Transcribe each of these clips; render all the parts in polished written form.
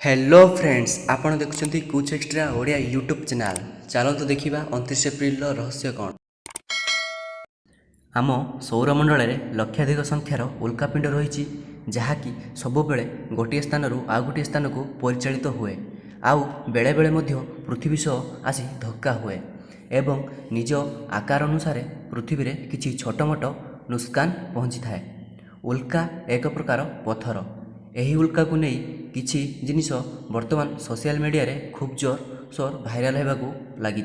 Hello friends आपण देखुछंती कुछ extra Odia YouTube channel चलतु देखिबा 29 एप्रिल रहस्य कौन। आम सौरमंडल में लक्षाधिक संख्यार उल्कापिंड रही जहाँकि सबुबले गोटे स्थान आउ गोटे स्थान को परिचालित हुए आउ बेले बेले मध्य पृथ्वी सह आसी धक्का हुए एवं निज आकार अनुसार पृथ्वी रे किछि छोट मोट नुकसान पहुँची थाए। उल्का एक प्रकार पथर। यही उल्का को नहीं किछि जिनिस वर्तमान सोशल मीडिया रे खूब जोर सोर भाइराल होगाकू लगी।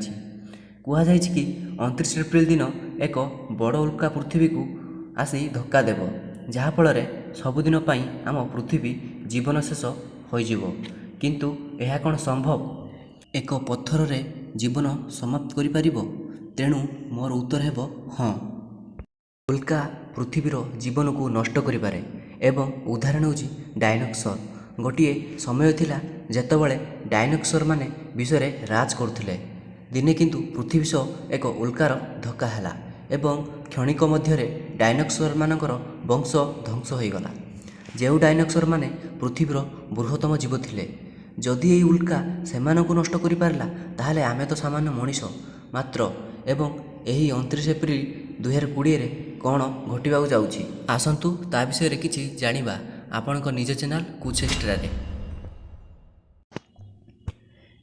कहुई कि 29 एप्रिल दिन एक बड़ उल्का पृथ्वी को आसी धक्का देव जहाँफल सबुदिन आम पृथ्वी जीवन शेष हो। किंतु यह कौन संभव? एक पत्थर रे जीवन समाप्त करिपारिबो? तेणु मोर उत्तर हेब हाँ। उल्का पृथ्वीर जीवन को नष्ट करिपारे एवं उदाहरण होची डायनोसर। गोटे समय थिला जेतबले डायनोसर माने विषय राज करथिले। दिने किंतु पृथ्वी सह एक उल्कार धक्का हैला एवं क्षणिक मध्यरे डायनोसर मानकर वंश ध्वंस होईगला। जो डायनोसर माने पृथ्वीर बृहत्तम जीव थिले। जदि यही उल्का सेमानकु नष्ट करि पारला ताहले आमे तो सामान्य मनीष मात्र। एवं यही 29 एप्रिल 2020 रे कौन घटिबाकु जाउछि आसंतु ता विषय रे किछि जानिबा आपणक निज चैनल कुछ एक्स्ट्रा रे।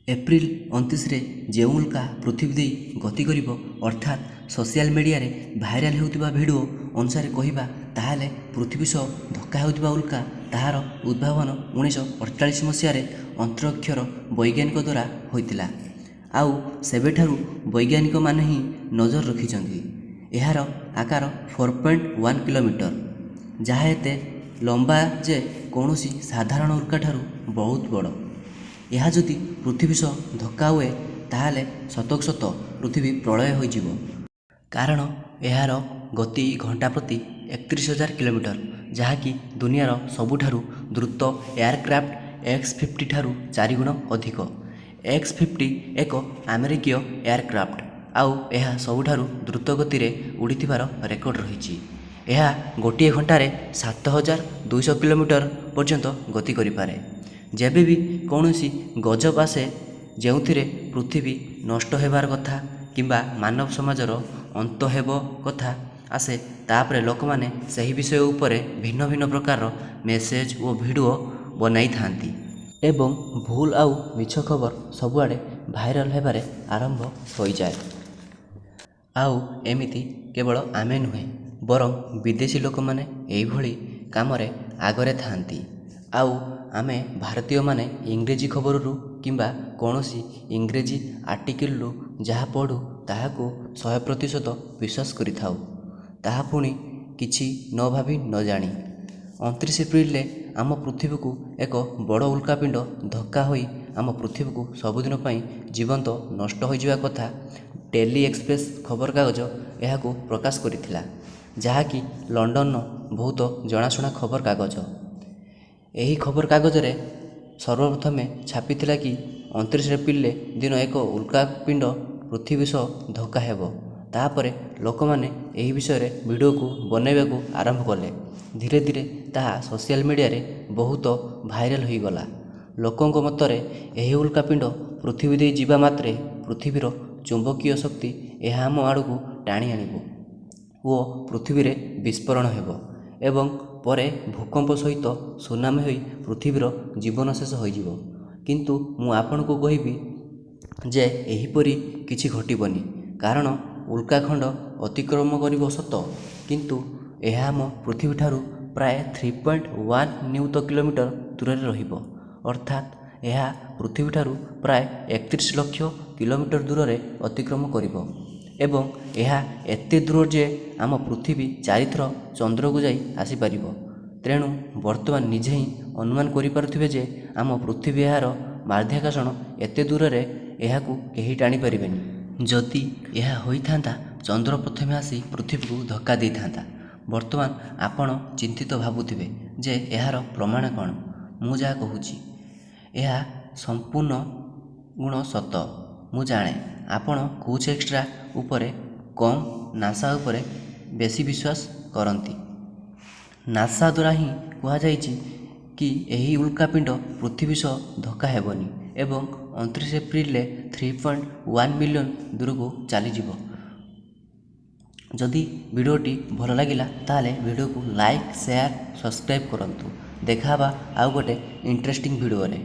एप्रिल 29 रे जे उल्का पृथ्वी दे गति करिवो अर्थात सोशल मीडिया रे भाइराल हेउतिबा वीडियो अनुसार कहिबा ताहाले पृथ्वी सह धक्का हेउतिबा उल्का ताहार उद्भावन 1948 मसीह रे अंतरिक्षर वैज्ञानिक द्वारा होइतिला। आउ सेबेठारु वैज्ञानिक माने ही नजर रखिछंती। एहार आकार 4.1 किलोमीटर जहाँ एते लंबा जे कौनसी साधारण उल्का ठारू बहुत बड़। यह जदि पृथ्वी सह धक्का हुए ताहले सतक सत पृथ्वी प्रलय होइजिवो। कारण एहार गति घंटा प्रति 31,000 किलोमीटर जहाँकि दुनियार सबुठारु द्रुत एयरक्राफ्ट X-50 ठारू 4 गुण अधिक। X-50 एक अमेरिकीय एयरक्राफ्ट आउ यह सबुठारु द्रुत गति रे उड़ीथिबार रेकर्ड रही। यह गोटे घंटारे 7,200 किलोमीटर पर्यंत गति करिपारे। जेबे भी कौनसी गजब आसे जेउथिरे पृथ्वी नष्ट हेबार कथा किंबा मानव समाजर अंत हेब कथा आसे तापरे लोक माने सही विषय उपरे भिन्न भिन्न प्रकार मेसेज और वीडियो बनाई थांती एवं भूल आउ मिछ खबर सबुआड़े भाइराल हेबारे आरंभ हो जाए। आउ एमिति केवल आमे नुहे बरं विदेशी लोक माने एई भली कामरे आगरे थांती। आउ आमे भारतीय माने इंग्रेजी खबररू किंबा कौनसी इंग्रेजी आर्टिकल रु जहाँ पढ़ू ताहाको 100% विश्वास करि थाउ ताहा पुणी किछि न भाबी न जानी। 29 एप्रिल रे आम पृथ्वी को एक बड़ उल्कापिंड धक्का होई आम पृथ्वी को सबुदिन पई जीवंत नष्ट हो जिवा कथा डेली एक्सप्रेस खबर कागज एहाको प्रकाश करिथिला जहाँकि लंडन बहुत जनाशुना खबर कागज। यही खबर कागज रे सर्वप्रथमे छापिथिला कि 29 एप्रिल दिन एक उल्कापिंड पृथ्वी सह धक्का हेब। तापरे लोक माने एही विषय रे वीडियो को बनैबाकू आरंभ कले। धीरे धीरे ताहा सोशल मीडिया रे बहुत भाइराल होई गला। लोकंक मतरे एही उल्कापिंड पृथ्वी दे जीवा मात्रे पृथ्वीर चुंबकीय शक्ति एहा आम आड़कू टाणी आनिबो ओ पृथ्वी रे विस्फोरण हेब एवं परे भूकंप सहित सुनामी होई पृथ्वीर जीवन शेष होइजिवो। किंतु मु आपनको कहिबी जे एहीपरि किछि घटिबनी। कारण उल्काखंड अतिक्रम करिबो सत किंतु एहा आम पृथ्वी ठारू प्राय 3.1 नियुत किलोमीटर दूर रहिबो अर्थात यह पृथ्वी ठारू प्राय 31 लाख किलोमीटर दूर रे अतिक्रम करिबो एवं यह एते दूर जे आम पृथ्वी 4 थर चंद्र को जाई आसी पारिबो। तेणु वर्तमान निजे ही अनुमान करि पारुथिबे जे आम पृथ्वी यार माध्याकर्षण एते दूर रे एहाकू केही टाणी परिबेनी। जदि यह होइथांता चंद्र प्रथमे आसी पृथ्वी को धक्का देई थांता। वर्तमान आपण चिंतित भाबुथिबे जे एहार प्रमाण कौन। मु जा कहूची यह संपूर्ण गुण सत। मु जाने आपण कुछ एक्स्ट्रा उपरे कम नासा उपरे बेसी विश्वास करती। नासा द्वारा ही कहुई କି ଏହି ଉଲ୍କାପିଣ୍ଡ ପୃଥିବୀ ସହ ଧକ୍କା ହେବନି ଏବଂ 29 ଏପ୍ରିଲରେ 3.1 ମିଲିୟନ ଦୂରକୁ ଚାଲିଯିବ। ଯଦି ଭିଡ଼ିଓଟି ଭଲ ଲାଗିଲା ତାହେଲେ ଭିଡ଼ିଓକୁ ଲାଇକ୍, ସେୟାର, ସବସ୍କ୍ରାଇବ୍ କରନ୍ତୁ। ଦେଖା ହେବା ଆଉ ଗୋଟେ ଇଣ୍ଟରେଷ୍ଟିଂ ଭିଡ଼ିଓରେ।